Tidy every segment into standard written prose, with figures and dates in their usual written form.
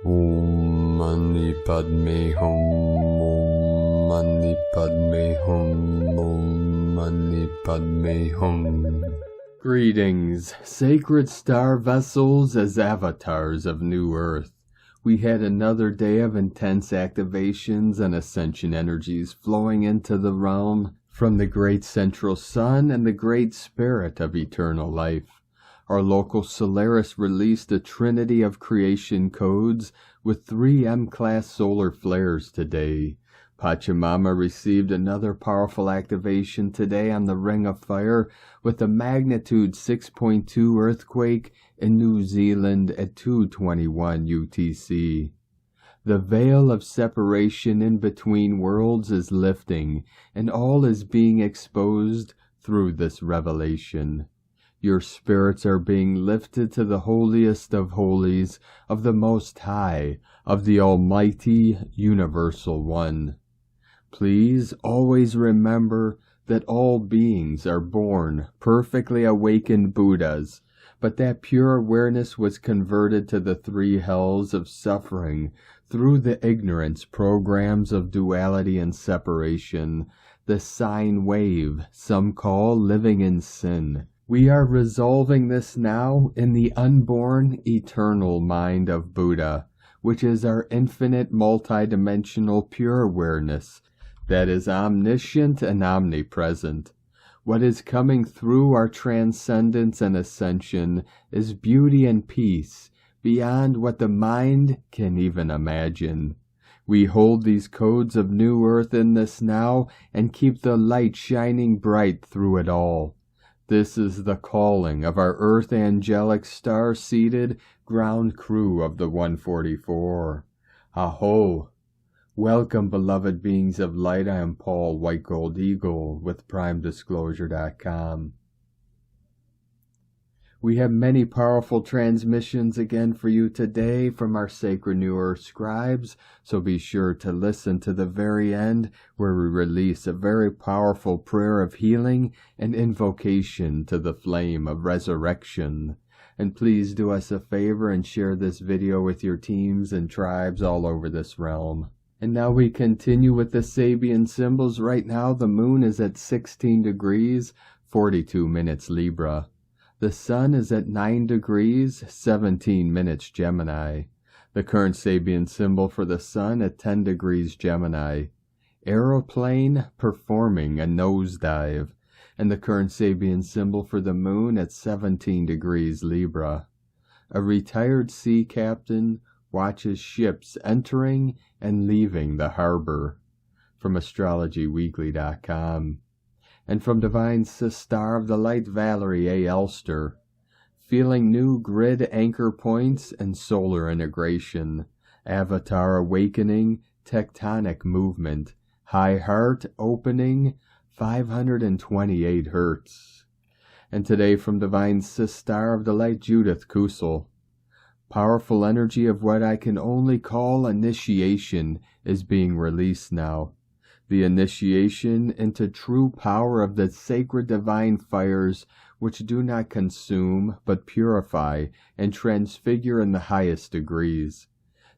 Om Mani Padme Hum, Om Mani Padme Hum, Om Mani Padme Hum. Greetings, sacred star vessels as avatars of New Earth. We had another day of intense activations and ascension energies flowing into the realm from the great central sun and the great spirit of eternal life. Our local Solaris released a trinity of creation codes with 3 M-class solar flares today. Pachamama received another powerful activation today on the Ring of Fire with a magnitude 6.2 earthquake in New Zealand at 2:21 UTC. The veil of separation in between worlds is lifting, and all is being exposed through this revelation. Your spirits are being lifted to the holiest of holies, of the Most High, of the Almighty Universal One. Please always remember that all beings are born perfectly awakened Buddhas, but that pure awareness was converted to the 3 hells of suffering through the ignorance programs of duality and separation, the sine wave some call living in sin. We are resolving this now in the unborn, eternal mind of Buddha, which is our infinite, multidimensional pure awareness that is omniscient and omnipresent. What is coming through our transcendence and ascension is beauty and peace beyond what the mind can even imagine. We hold these codes of New Earth in this now and keep the light shining bright through it all. This is the calling of our Earth angelic star-seated ground crew of the 144. Aho! Welcome, beloved beings of light. I am Paul, White Gold Eagle, with PrimeDisclosure.com. We have many powerful transmissions again for you today from our Sacred New Earth Scribes, so be sure to listen to the very end where we release a very powerful prayer of healing and invocation to the flame of resurrection. And please do us a favor and share this video with your teams and tribes all over this realm. And now we continue with the Sabian symbols. Right now the moon is at 16 degrees, 42 minutes Libra. The sun is at 9 degrees, 17 minutes Gemini. The current Sabian symbol for the sun at 10 degrees Gemini. Aeroplane performing a nosedive. And the current Sabian symbol for the moon at 17 degrees Libra. A retired sea captain watches ships entering and leaving the harbor. From astrologyweekly.com. And from Divine Star of the Light, Valerie A. Elster. Feeling new grid anchor points and solar integration. Avatar awakening, tectonic movement. High heart opening, 528 hertz. And today from Divine Star of the Light, Judith Kusel. Powerful energy of what I can only call initiation is being released now. The initiation into true power of the sacred divine fires which do not consume but purify and transfigure in the highest degrees.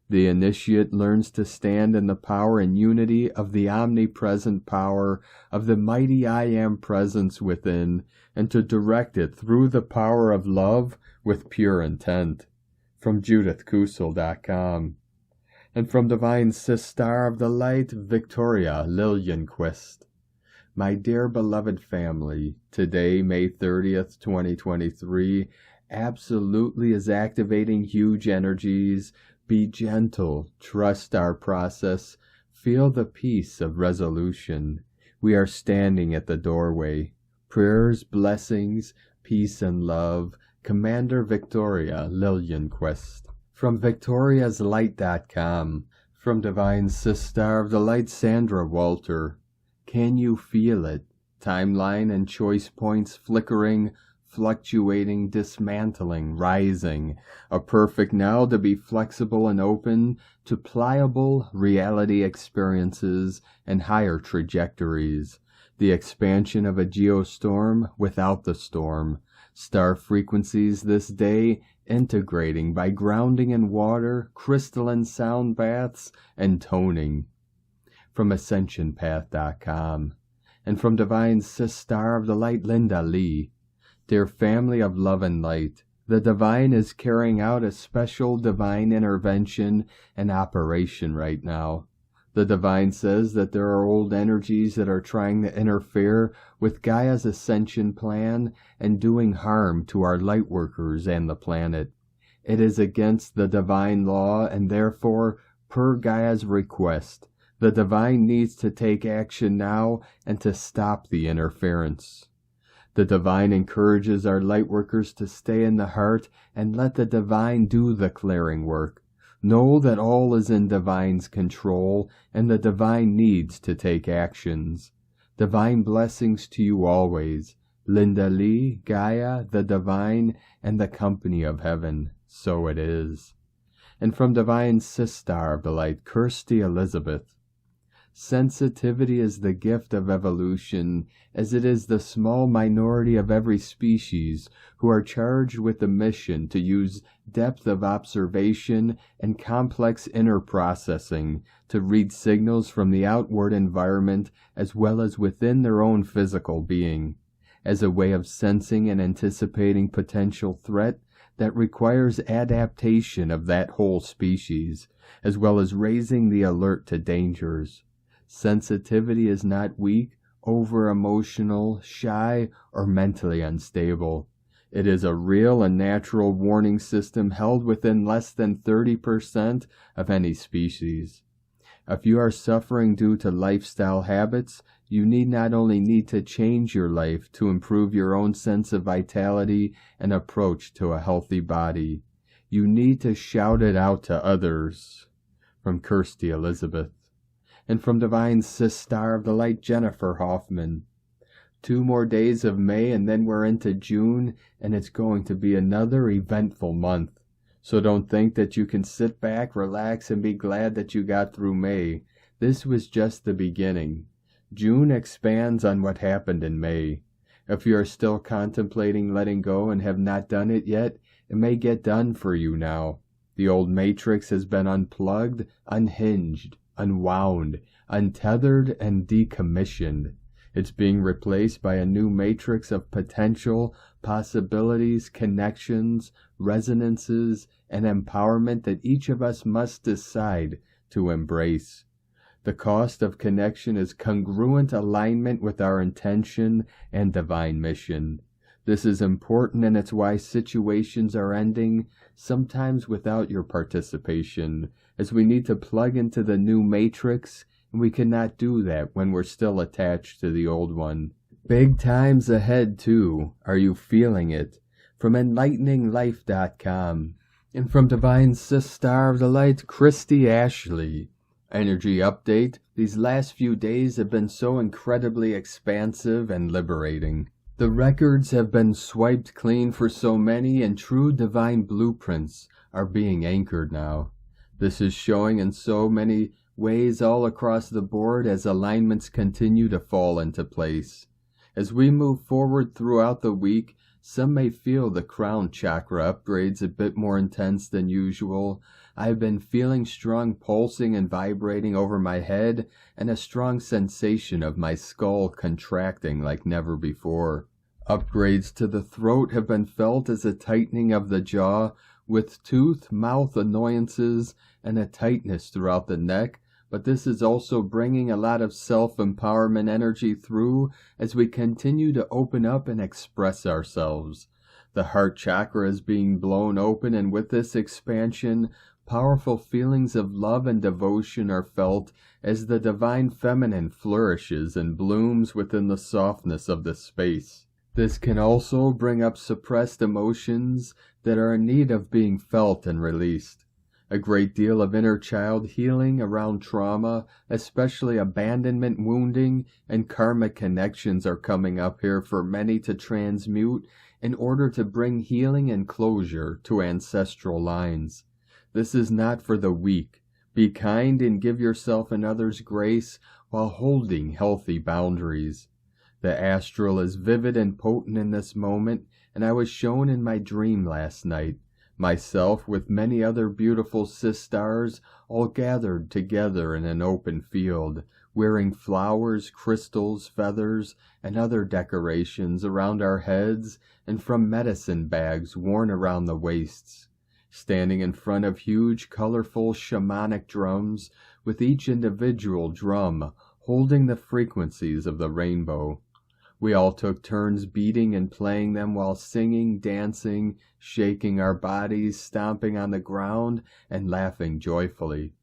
The initiate learns to stand in the power and unity of the omnipresent power of the mighty I Am presence within, and to direct it through the power of love with pure intent. From JudithKusel.com. And from Divine Star of the Light, Victoria Lillianquist. My dear beloved family, today, May 30th, 2023, absolutely is activating huge energies. Be gentle, trust our process, feel the peace of resolution. We are standing at the doorway. Prayers, blessings, peace and love. Commander Victoria Lillianquist. From victoriaslight.com. From Divine Star of the Light, Sandra Walter. Can you feel it? Timeline and choice points flickering, fluctuating, dismantling, rising. A perfect now to be flexible and open to pliable reality experiences and higher trajectories. The expansion of a geostorm without the storm. Star frequencies this day integrating by grounding in water, crystalline sound baths, and toning. From AscensionPath.com. And from Divine Sister of the Light, Linda Lee. Dear family of love and light, the Divine is carrying out a special divine intervention and operation right now. The Divine says that there are old energies that are trying to interfere with Gaia's ascension plan and doing harm to our light workers and the planet. It is against the Divine law, and therefore, per Gaia's request, the Divine needs to take action now and to stop the interference. The Divine encourages our light workers to stay in the heart and let the Divine do the clearing work. Know that all is in Divine's control, and the Divine needs to take actions. Divine blessings to you always. Linda Lee, Gaia, the Divine, and the company of heaven. So it is. And from Divine Sister of the Light, Kirsty Elizabeth. Sensitivity is the gift of evolution, as it is the small minority of every species who are charged with the mission to use depth of observation and complex inner processing to read signals from the outward environment as well as within their own physical being, as a way of sensing and anticipating potential threat that requires adaptation of that whole species, as well as raising the alert to dangers. Sensitivity is not weak, over-emotional, shy, or mentally unstable. It is a real and natural warning system held within less than 30% of any species. If you are suffering due to lifestyle habits, you not only need to change your life to improve your own sense of vitality and approach to a healthy body. You need to shout it out to others. From Kirsty Elizabeth. And from Divine Sister of the Light, Jennifer Hoffman. 2 more days of May and then we're into June, and it's going to be another eventful month. So don't think that you can sit back, relax, and be glad that you got through May. This was just the beginning. June expands on what happened in May. If you are still contemplating letting go and have not done it yet, it may get done for you now. The old matrix has been unplugged, unhinged, unwound, untethered, and decommissioned. It's being replaced by a new matrix of potential, possibilities, connections, resonances, and empowerment that each of us must decide to embrace. The cost of connection is congruent alignment with our intention and divine mission. This is important, and it's why situations are ending, sometimes without your participation, as we need to plug into the new matrix, and we cannot do that when we're still attached to the old one. Big times ahead, too. Are you feeling it? From EnlighteningLife.com. And from Divine Sister of the Light, Christy Ashley. Energy update. These last few days have been so incredibly expansive and liberating. The records have been swiped clean for so many, and true divine blueprints are being anchored now. This is showing in so many ways all across the board as alignments continue to fall into place. As we move forward throughout the week, some may feel the crown chakra upgrades a bit more intense than usual. I've been feeling strong pulsing and vibrating over my head, and a strong sensation of my skull contracting like never before. Upgrades to the throat have been felt as a tightening of the jaw, with tooth, mouth annoyances, and a tightness throughout the neck, but this is also bringing a lot of self-empowerment energy through as we continue to open up and express ourselves. The heart chakra is being blown open, and with this expansion, powerful feelings of love and devotion are felt as the divine feminine flourishes and blooms within the softness of the space. This can also bring up suppressed emotions that are in need of being felt and released. A great deal of inner child healing around trauma, especially abandonment, wounding, and karmic connections are coming up here for many to transmute in order to bring healing and closure to ancestral lines. This is not for the weak. Be kind and give yourself and others grace while holding healthy boundaries. The astral is vivid and potent in this moment, and I was shown in my dream last night myself with many other beautiful sisters, all gathered together in an open field, wearing flowers, crystals, feathers, and other decorations around our heads and from medicine bags worn around the waists, standing in front of huge, colorful shamanic drums, with each individual drum holding the frequencies of the rainbow. We all took turns beating and playing them while singing, dancing, shaking our bodies, stomping on the ground, and laughing joyfully.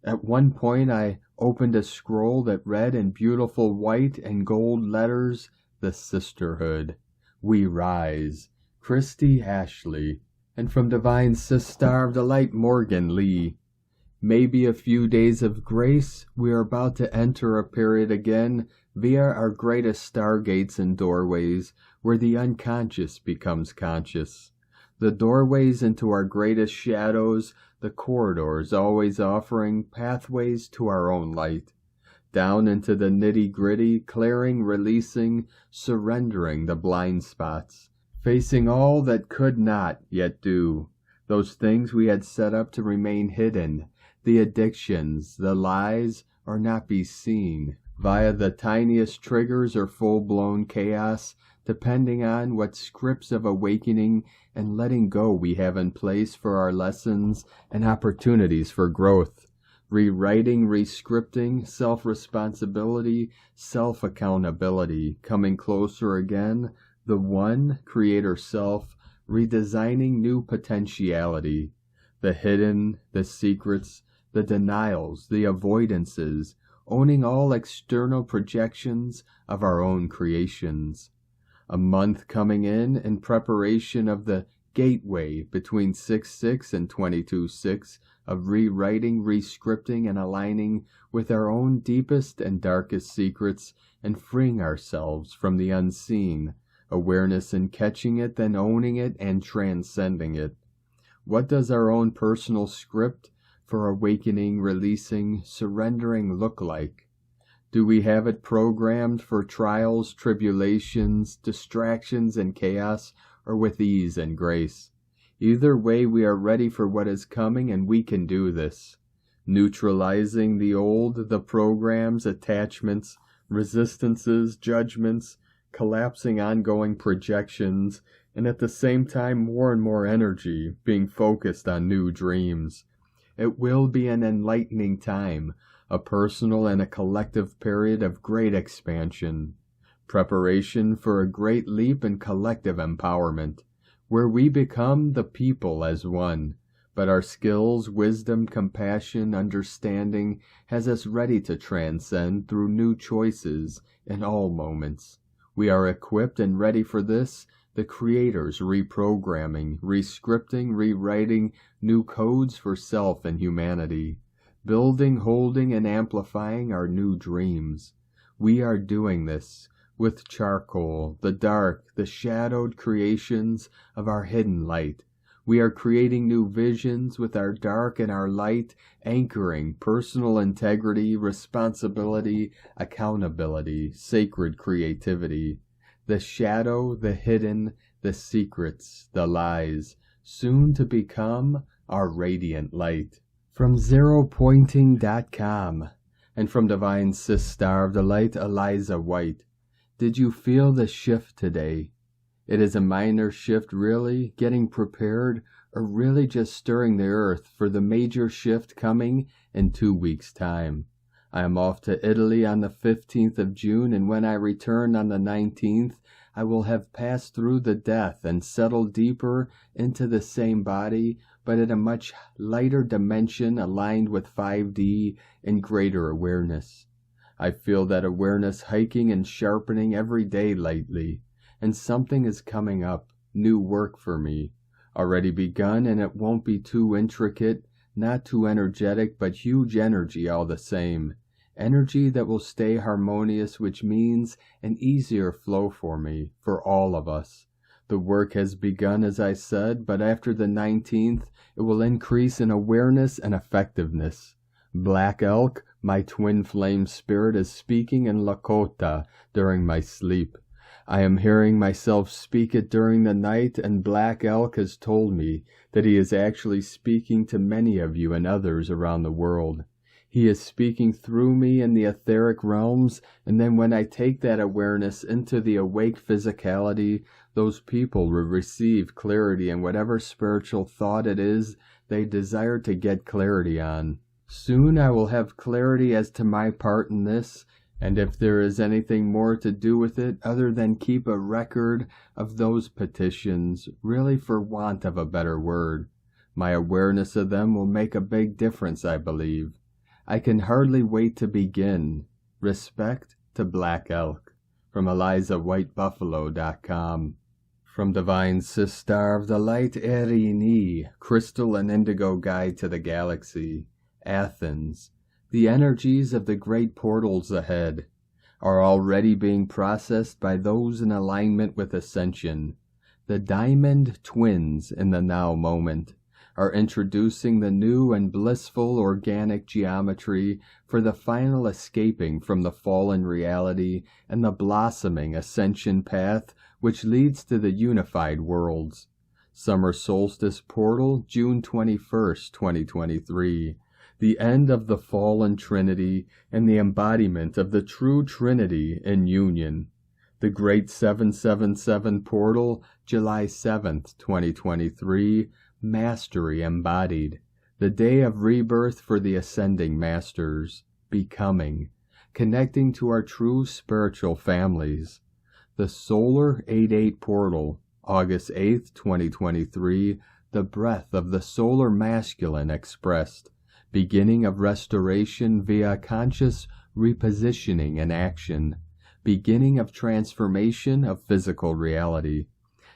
At one point I opened a scroll that read in beautiful white and gold letters, "The Sisterhood. We rise. Christy Ashley." And from Divine Sister of the Light, Morgan Lee. Maybe a few days of grace, we are about to enter a period again via our greatest stargates and doorways, where the unconscious becomes conscious. The doorways into our greatest shadows, the corridors always offering pathways to our own light. Down into the nitty-gritty, clearing, releasing, surrendering the blind spots. Facing all that could not yet do, those things we had set up to remain hidden, the addictions, the lies, or not be seen, via the tiniest triggers or full-blown chaos, depending on what scripts of awakening and letting go we have in place for our lessons and opportunities for growth. Rewriting, rescripting, self-responsibility, self-accountability, coming closer again, the one, creator self, redesigning new potentiality, the hidden, the secrets, the denials, the avoidances, owning all external projections of our own creations. A month coming in preparation of the gateway between 6-6 and 22-6 of rewriting, rescripting, and aligning with our own deepest and darkest secrets and freeing ourselves from the unseen, awareness in catching it, then owning it and transcending it. What does our own personal script for awakening, releasing, surrendering look like? Do we have it programmed for trials, tribulations, distractions, and chaos, or with ease and grace? Either way, we are ready for what is coming, and we can do this. Neutralizing the old, the programs, attachments, resistances, judgments, collapsing ongoing projections, and at the same time more and more energy being focused on new dreams. It will be an enlightening time, a personal and a collective period of great expansion, preparation for a great leap in collective empowerment, where we become the people as one, but our skills, wisdom, compassion, understanding has us ready to transcend through new choices in all moments. We are equipped and ready for this, the creators reprogramming, rescripting, rewriting new codes for self and humanity, building, holding, and amplifying our new dreams. We are doing this with charcoal, the dark, the shadowed creations of our hidden light. We are creating new visions with our dark and our light, anchoring personal integrity, responsibility, accountability, sacred creativity. The shadow, the hidden, the secrets, the lies, soon to become our radiant light. From zeropointing.com and from Divine Sister of the Light, Eliza White. Did you feel the shift today? It is a minor shift, really, getting prepared, or really just stirring the earth for the major shift coming in 2 weeks' time. I am off to Italy on the 15th of June, and when I return on the 19th, I will have passed through the death and settled deeper into the same body, but at a much lighter dimension aligned with 5D and greater awareness. I feel that awareness hiking and sharpening every day lately, and something is coming up, new work for me, already begun, and it won't be too intricate, not too energetic, but huge energy all the same. Energy that will stay harmonious, which means an easier flow for me, for all of us. The work has begun, as I said, but after the 19th, it will increase in awareness and effectiveness. Black Elk, my twin flame spirit, is speaking in Lakota during my sleep. I am hearing myself speak it during the night, and Black Elk has told me that he is actually speaking to many of you and others around the world. He is speaking through me in the etheric realms, and then when I take that awareness into the awake physicality, those people will receive clarity in whatever spiritual thought it is they desire to get clarity on. Soon I will have clarity as to my part in this, and if there is anything more to do with it other than keep a record of those petitions, really for want of a better word. My awareness of them will make a big difference, I believe. I can hardly wait to begin. Respect to Black Elk. From ElizaWhiteBuffalo.com. From Divine Sister of the Light, Erini, Crystal and Indigo Guide to the Galaxy, Athens. The energies of the great portals ahead are already being processed by those in alignment with ascension. The diamond twins in the now moment are introducing the new and blissful organic geometry for the final escaping from the fallen reality and the blossoming ascension path which leads to the unified worlds. Summer Solstice Portal, June 21st, 2023. The end of the fallen Trinity and the embodiment of the true Trinity in union. The Great 777 Portal, July 7th, 2023, Mastery Embodied. The day of rebirth for the Ascending Masters. Becoming. Connecting to our true spiritual families. The Solar 88 Portal, August 8th, 2023, the breath of the Solar Masculine expressed. Beginning of restoration via conscious repositioning and action. Beginning of transformation of physical reality.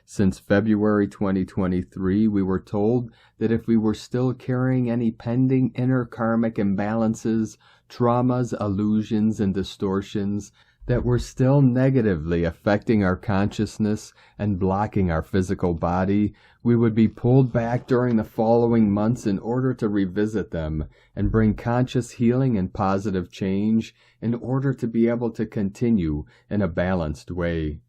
Since February 2023, we were told that if we were still carrying any pending inner karmic imbalances, traumas, illusions, and distortions that were still negatively affecting our consciousness and blocking our physical body, we would be pulled back during the following months in order to revisit them and bring conscious healing and positive change in order to be able to continue in a balanced way.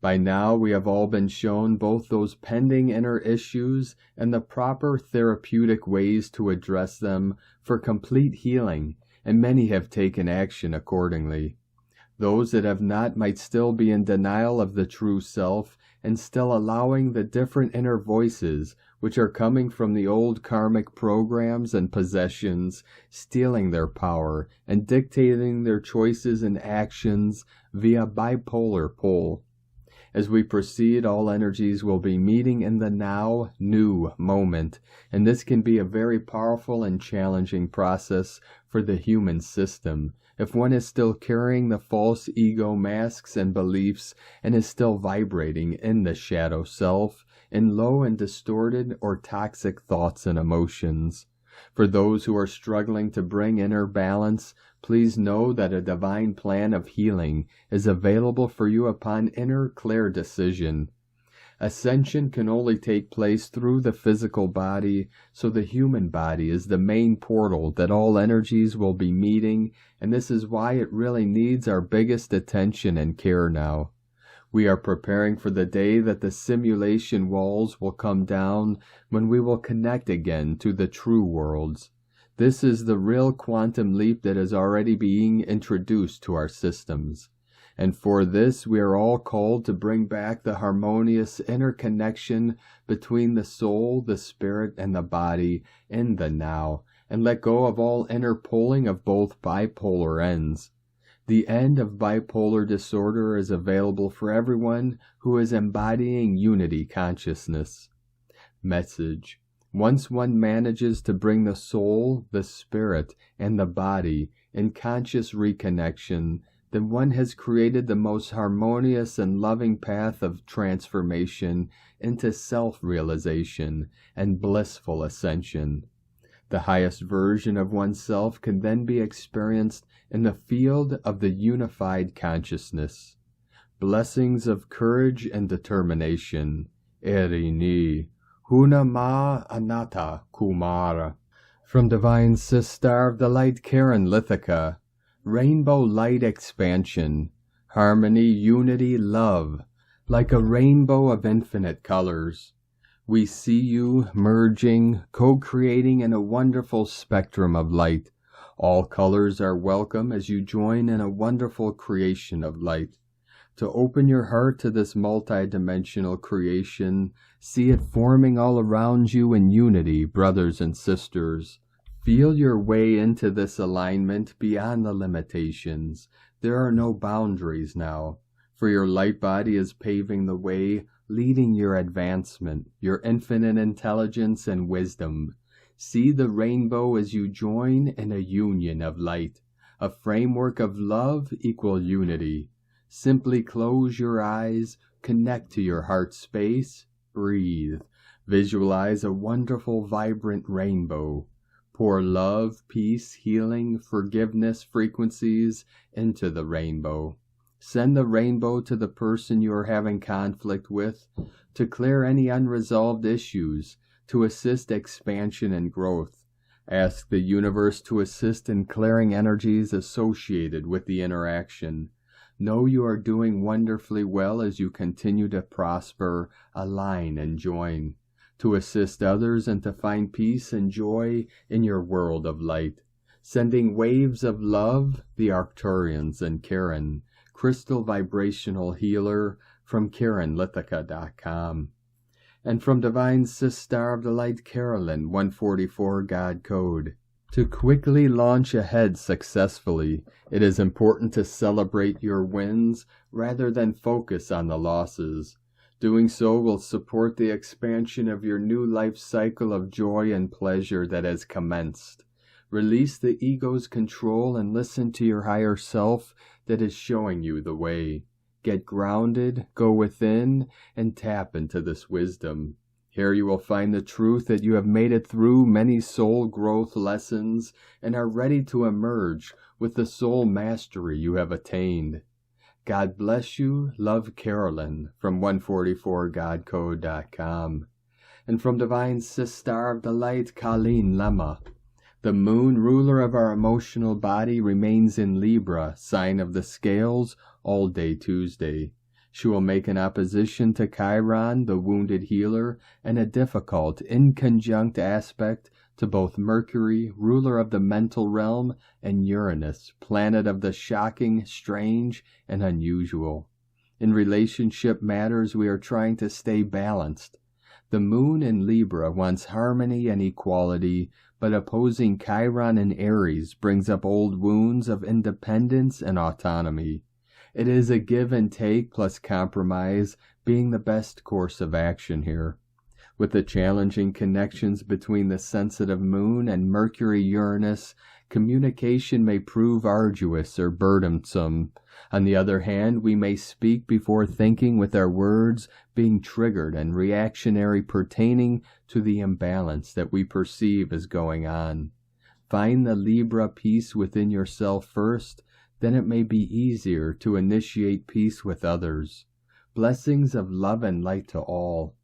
By now, we have all been shown both those pending inner issues and the proper therapeutic ways to address them for complete healing, and many have taken action accordingly. Those that have not might still be in denial of the true self and still allowing the different inner voices which are coming from the old karmic programs and possessions, stealing their power and dictating their choices and actions via bipolar pole. As we proceed, all energies will be meeting in the now, new moment, and this can be a very powerful and challenging process for the human system if one is still carrying the false ego masks and beliefs and is still vibrating in the shadow self, in low and distorted or toxic thoughts and emotions. For those who are struggling to bring inner balance, please know that a divine plan of healing is available for you upon inner clear decision. Ascension can only take place through the physical body, so the human body is the main portal that all energies will be meeting, and this is why it really needs our biggest attention and care now. We are preparing for the day that the simulation walls will come down when we will connect again to the true worlds. This is the real quantum leap that is already being introduced to our systems. And for this, we are all called to bring back the harmonious interconnection between the soul, the spirit, and the body in the now, and let go of all interpoling of both bipolar ends. The end of bipolar disorder is available for everyone who is embodying unity consciousness. Message: once one manages to bring the soul, the spirit, and the body in conscious reconnection, then one has created the most harmonious and loving path of transformation into self-realization and blissful ascension. The highest version of oneself can then be experienced in the field of the unified consciousness. Blessings of courage and determination. Erini. Huna ma anatta kumara. From Divine Sister of the Light, Karen Lithica. Rainbow Light Expansion. harmony, unity, love, like a rainbow of infinite colors. We see you merging, co-creating in a wonderful spectrum of light. All colors are welcome as you join in a wonderful creation of light. To open your heart to this multidimensional creation, see it forming all around you in unity, brothers and sisters. Feel your way into this alignment beyond the limitations. There are no boundaries now, for your light body is paving the way, leading your advancement, your infinite intelligence and wisdom. See the rainbow as you join in a union of light, a framework of love equal unity. Simply close your eyes, connect to your heart space, breathe. Visualize a wonderful, vibrant rainbow. Pour love, peace, healing, forgiveness frequencies into the rainbow. Send the rainbow to the person you are having conflict with, to clear any unresolved issues, to assist expansion and growth. Ask the universe to assist in clearing energies associated with the interaction. Know you are doing wonderfully well as you continue to prosper, align, and join, to assist others and to find peace and joy in your world of light. Sending waves of love, the Arcturians and Karen, crystal vibrational healer, from KarenLithica.com. And from Divine Sis Star of the Light Carolyn, 144 God Code. To quickly launch ahead successfully, it is important to celebrate your wins rather than focus on the losses. Doing so will support the expansion of your new life cycle of joy and pleasure that has commenced. Release the ego's control and listen to your higher self that is showing you the way. Get grounded, go within, and tap into this wisdom. Here you will find the truth that you have made it through many soul growth lessons and are ready to emerge with the soul mastery you have attained. God bless you. Love, Carolyn, from 144godcode.com. And from Divine Sis Star of the Light, Colleen Lemma. The moon, ruler of our emotional body, remains in Libra, sign of the scales, all day Tuesday. She will make an opposition to Chiron, the wounded healer, and a difficult, inconjunct aspect to both Mercury, ruler of the mental realm, and Uranus, planet of the shocking, strange, and unusual. In relationship matters, we are trying to stay balanced. The moon in Libra wants harmony and equality, but opposing Chiron in Aries brings up old wounds of independence and autonomy. It is a give and take plus compromise being the best course of action here. With the challenging connections between the sensitive moon and Mercury-Uranus, communication may prove arduous or burdensome. On the other hand, we may speak before thinking with our words being triggered and reactionary pertaining to the imbalance that we perceive is going on. Find the Libra peace within yourself first, then it may be easier to initiate peace with others. Blessings of love and light to all.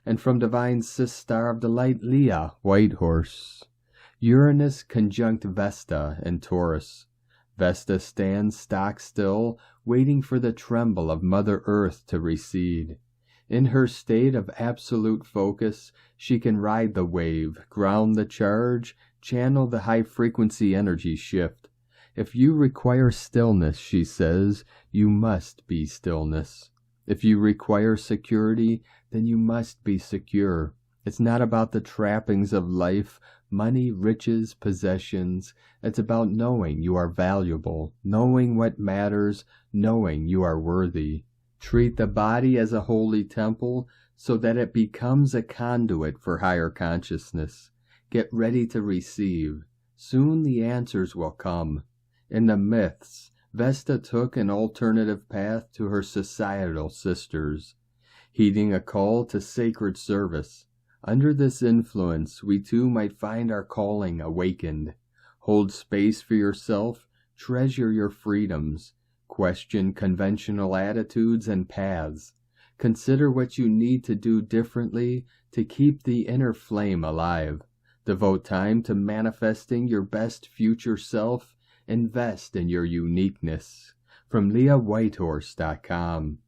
And from Divine Sis Star of the Light, Leah, White Horse. Uranus conjunct Vesta in Taurus. Vesta stands stock still, waiting for the tremble of Mother Earth to recede. In her state of absolute focus, she can ride the wave, ground the charge, channel the high-frequency energy shift. If you require stillness, she says, you must be stillness. If you require security, then you must be secure. It's not about the trappings of life, money, riches, possessions. It's about knowing you are valuable, knowing what matters, knowing you are worthy. Treat the body as a holy temple so that it becomes a conduit for higher consciousness. Get ready to receive. Soon the answers will come. In the myths, Vesta took an alternative path to her societal sisters, heeding a call to sacred service. Under this influence, we too might find our calling awakened. Hold space for yourself, treasure your freedoms, question conventional attitudes and paths. Consider what you need to do differently to keep the inner flame alive. Devote time to manifesting your best future self. Invest in your uniqueness. from LeahWhitehorse.com.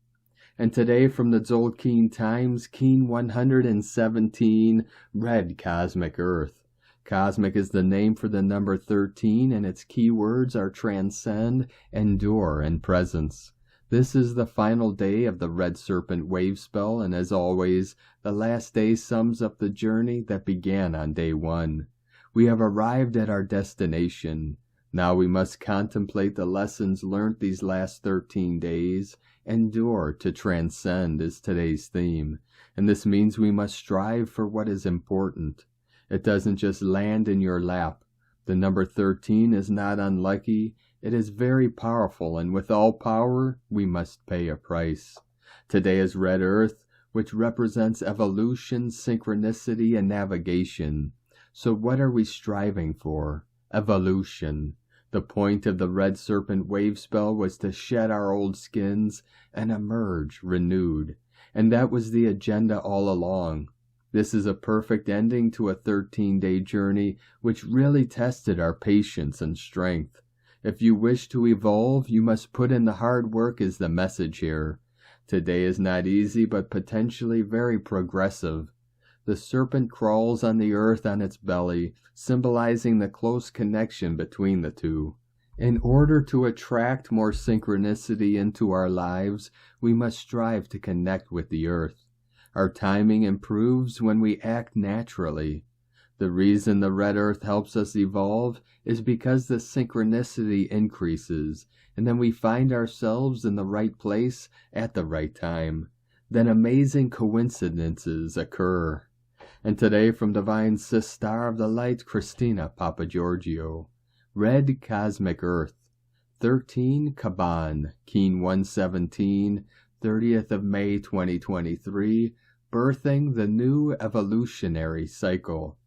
And today from the Tzolk'in Times, Keen 117, Red Cosmic Earth. Cosmic is the name for the number 13, and its keywords are transcend, endure, and presence. This is the final day of the Red Serpent wave spell, and as always, the last day sums up the journey that began on day 1. We have arrived at our destination. Now we must contemplate the lessons learnt these last 13 days. Endure to transcend is today's theme, and this means we must strive for what is important. It doesn't just land in your lap. The number 13 is not unlucky. It is very powerful, and with all power, we must pay a price. Today is Red Earth, which represents evolution, synchronicity, and navigation. So what are we striving for? Evolution. The point of the Red Serpent wave spell was to shed our old skins and emerge renewed. And that was the agenda all along. This is a perfect ending to a 13-day journey which really tested our patience and strength. If you wish to evolve, you must put in the hard work is the message here. Today is not easy, but potentially very progressive. The serpent crawls on the earth on its belly, symbolizing the close connection between the two. In order to attract more synchronicity into our lives, we must strive to connect with the earth. Our timing improves when we act naturally. The reason the Red Earth helps us evolve is because the synchronicity increases, and then we find ourselves in the right place at the right time. Then amazing coincidences occur. And today from Divine Sister of the Light, Christina Papagiorgio. Red Cosmic Earth. 13 Kaban, Keen 117, 30th of May 2023, birthing the new evolutionary cycle.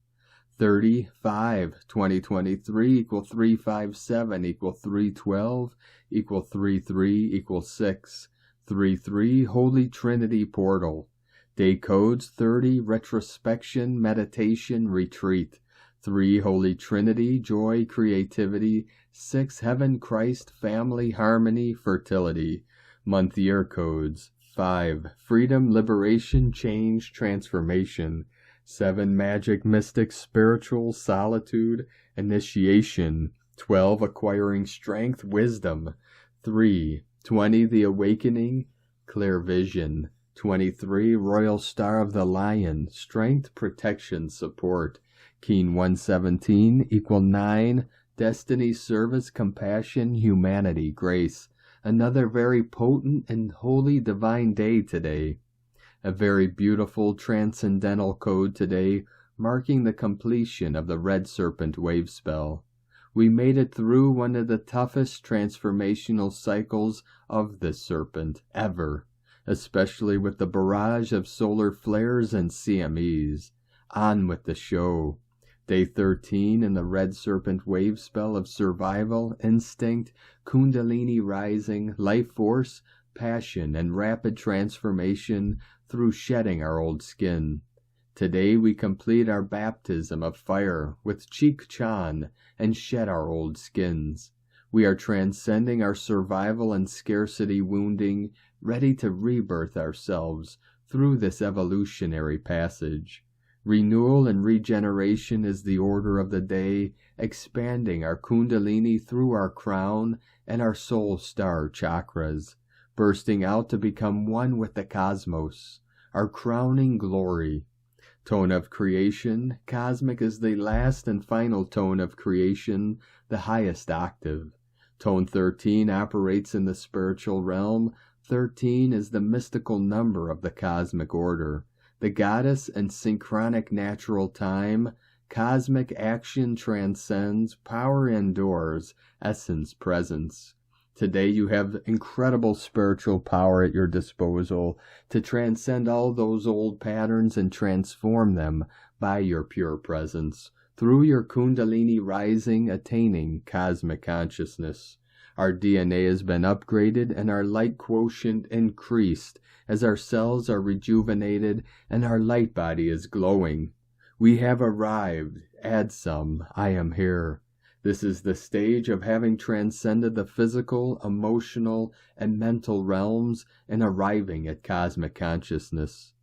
35, 2023 equal 357 equal 312 equal 33 equal 6. 33 Holy Trinity Portal. Day codes 30 Retrospection, Meditation, Retreat. 3 Holy Trinity, Joy, Creativity. 6 Heaven, Christ, Family, Harmony, Fertility. Month year codes 5 Freedom, Liberation, Change, Transformation. 7 Magic, Mystic, Spiritual, Solitude, Initiation. 12 Acquiring Strength, Wisdom. 3 20 The Awakening, Clear Vision. 23 Royal Star of the Lion, Strength, Protection, Support. Keen 117 equal 9 Destiny, Service, Compassion, Humanity, Grace. Another very potent and holy divine day today. A very beautiful transcendental code today, marking the completion of the Red Serpent wave spell. We made it through one of the toughest transformational cycles of the serpent ever, especially with the barrage of solar flares and CMEs. On with the show. Day 13 in the Red Serpent wave spell of survival, instinct, kundalini rising, life force, passion, and rapid transformation through shedding our old skin. Today we complete our baptism of fire with Chik Chan and shed our old skins. We are transcending our survival and scarcity wounding, ready to rebirth ourselves through this evolutionary passage. Renewal and regeneration is the order of the day, expanding our kundalini through our crown and our soul star chakras, bursting out to become one with the cosmos, our crowning glory. Tone of creation, cosmic is the last and final tone of creation, the highest octave. Tone 13 operates in the spiritual realm. 13 is the mystical number of the cosmic order. The goddess and synchronic natural time, cosmic action transcends, power endures, essence presence. Today you have incredible spiritual power at your disposal to transcend all those old patterns and transform them by your pure presence. Through your kundalini rising, attaining cosmic consciousness. Our DNA has been upgraded and our light quotient increased as our cells are rejuvenated and our light body is glowing. We have arrived. Add some. I am here. This is the stage of having transcended the physical, emotional, and mental realms and arriving at cosmic consciousness.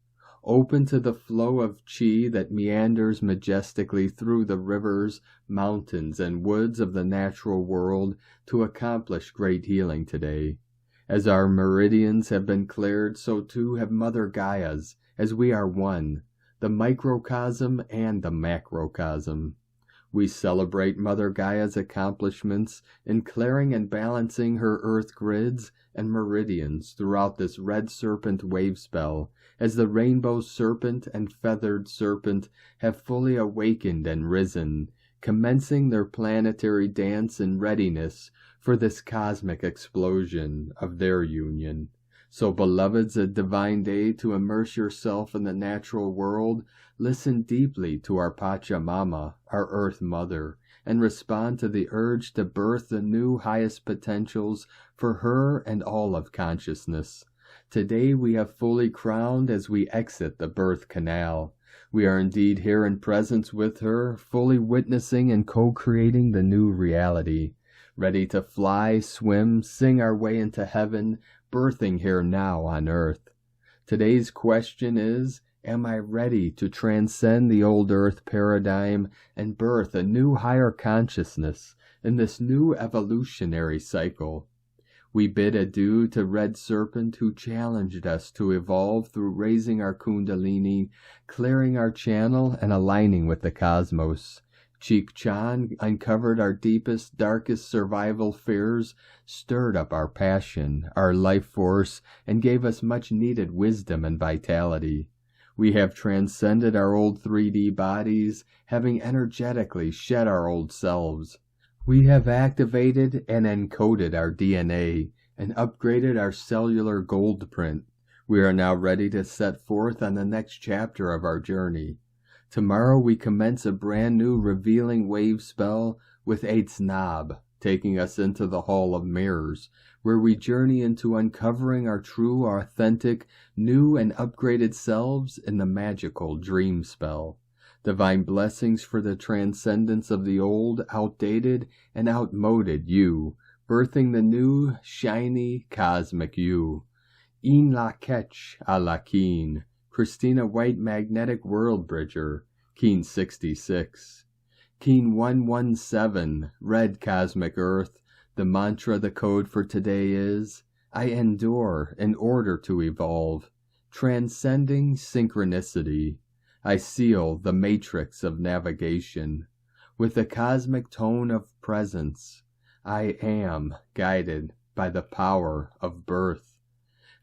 Open to the flow of chi that meanders majestically through the rivers, mountains, and woods of the natural world to accomplish great healing today. As our meridians have been cleared, so too have Mother Gaia's, as we are one, the microcosm and the macrocosm. We celebrate Mother Gaia's accomplishments in clearing and balancing her earth grids and meridians throughout this red serpent wave spell, as the rainbow serpent and feathered serpent have fully awakened and risen, commencing their planetary dance in readiness for this cosmic explosion of their union. So, beloveds, a divine day to immerse yourself in the natural world. Listen deeply to our Pachamama, our Earth Mother, and respond to the urge to birth the new highest potentials for her and all of consciousness. Today we have fully crowned as we exit the birth canal. We are indeed here in presence with her, fully witnessing and co-creating the new reality, ready to fly, swim, sing our way into heaven, birthing here now on earth. Today's question is, am I ready to transcend the old earth paradigm and birth a new higher consciousness in this new evolutionary cycle? We bid adieu to Red Serpent, who challenged us to evolve through raising our kundalini, clearing our channel, and aligning with the cosmos. Cheek Chan uncovered our deepest, darkest survival fears, stirred up our passion, our life force, and gave us much-needed wisdom and vitality. We have transcended our old 3D bodies, having energetically shed our old selves. We have activated and encoded our DNA and upgraded our cellular gold print. We are now ready to set forth on the next chapter of our journey. Tomorrow we commence a brand new revealing wave spell with Eight's Knob, taking us into the Hall of Mirrors, where we journey into uncovering our true, authentic, new and upgraded selves in the magical dream spell. Divine blessings for the transcendence of the old, outdated, and outmoded you, birthing the new, shiny, cosmic you. In la ketch a la keen. Christina White Magnetic World Bridger, Keen 66. Keen 117, Red Cosmic Earth. The mantra, the code for today is, I endure in order to evolve. Transcending synchronicity. I seal the matrix of navigation. With the cosmic tone of presence, I am guided by the power of birth.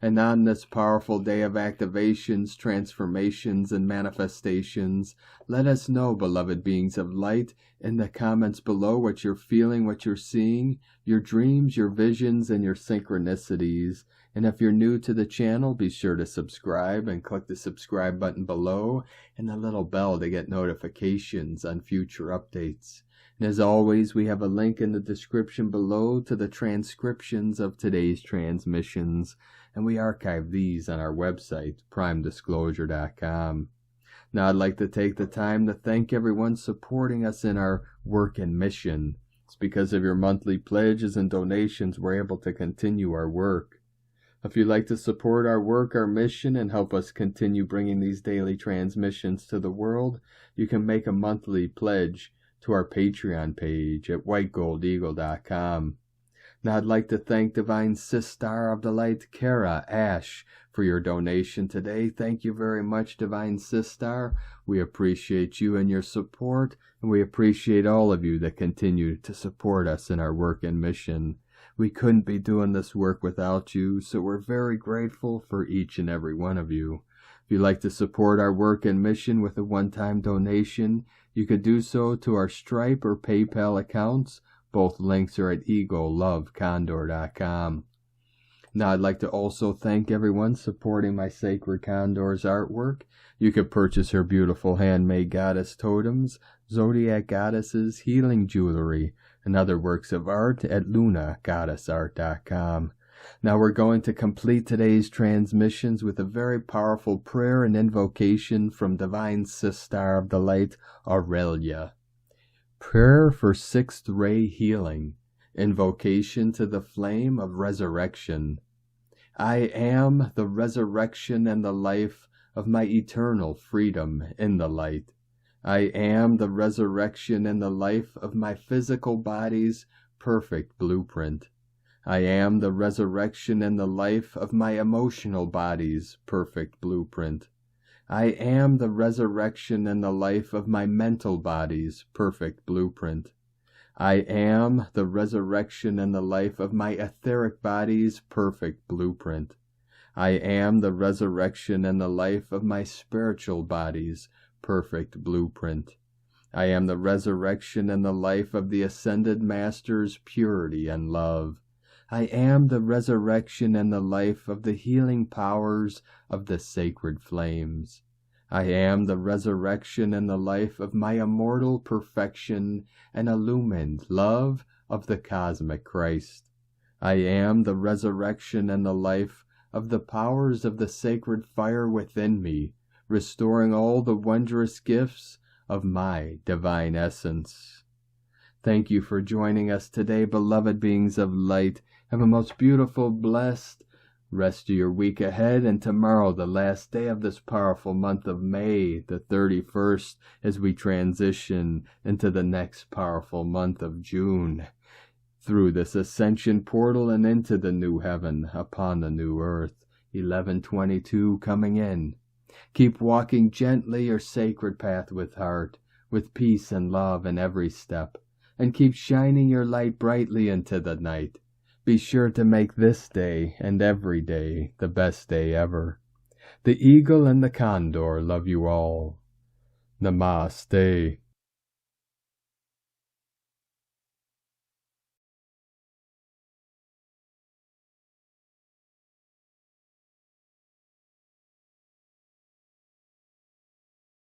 And on this powerful day of activations, transformations, and manifestations, let us know, beloved beings of light, in the comments below what you're feeling, what you're seeing, your dreams, your visions, and your synchronicities. And if you're new to the channel, be sure to subscribe and click the subscribe button below and the little bell to get notifications on future updates. And as always, we have a link in the description below to the transcriptions of today's transmissions, and we archive these on our website, primedisclosure.com. Now I'd like to take the time to thank everyone supporting us in our work and mission. It's because of your monthly pledges and donations we're able to continue our work. If you'd like to support our work, our mission, and help us continue bringing these daily transmissions to the world, you can make a monthly pledge to our Patreon page at whitegoldeagle.com. Now I'd like to thank Divine Sister of the Light, Kara Ash, for your donation today. Thank you very much, Divine Sister. We appreciate you and your support, and we appreciate all of you that continue to support us in our work and mission. We couldn't be doing this work without you, so we're very grateful for each and every one of you. If you'd like to support our work and mission with a one-time donation, you could do so to our Stripe or PayPal accounts. Both links are at egolovecondor.com. Now I'd like to also thank everyone supporting my Sacred Condor's artwork. You could purchase her beautiful handmade goddess totems, zodiac goddesses, healing jewelry, and other works of art at lunagoddessart.com. Now we're going to complete today's transmissions with a very powerful prayer and invocation from Divine Sister of the Light, Aurelia. Prayer for sixth ray healing. Invocation to the flame of resurrection. I am the resurrection and the life of my eternal freedom in the light. I am the resurrection and the life of my physical body's perfect blueprint. I am the resurrection and the life of my emotional body's perfect blueprint. I am the resurrection and the life of my mental body's perfect blueprint. I am the resurrection and the life of my etheric body's perfect blueprint. I am the resurrection and the life of my spiritual body's perfect blueprint. I am the resurrection and the life of the Ascended Master's purity and love. I am the resurrection and the life of the healing powers of the sacred flames. I am the resurrection and the life of my immortal perfection and illumined love of the cosmic Christ. I am the resurrection and the life of the powers of the sacred fire within me, restoring all the wondrous gifts of my divine essence. Thank you for joining us today, beloved beings of light. Have a most beautiful, blessed rest of your week ahead, and tomorrow, the last day of this powerful month of May, the 31st, as we transition into the next powerful month of June, through this ascension portal and into the new heaven upon the new earth. 11/22 coming in. Keep walking gently your sacred path with heart, with peace and love in every step, and keep shining your light brightly into the night. Be sure to make this day and every day the best day ever. The eagle and the condor love you all. Namaste.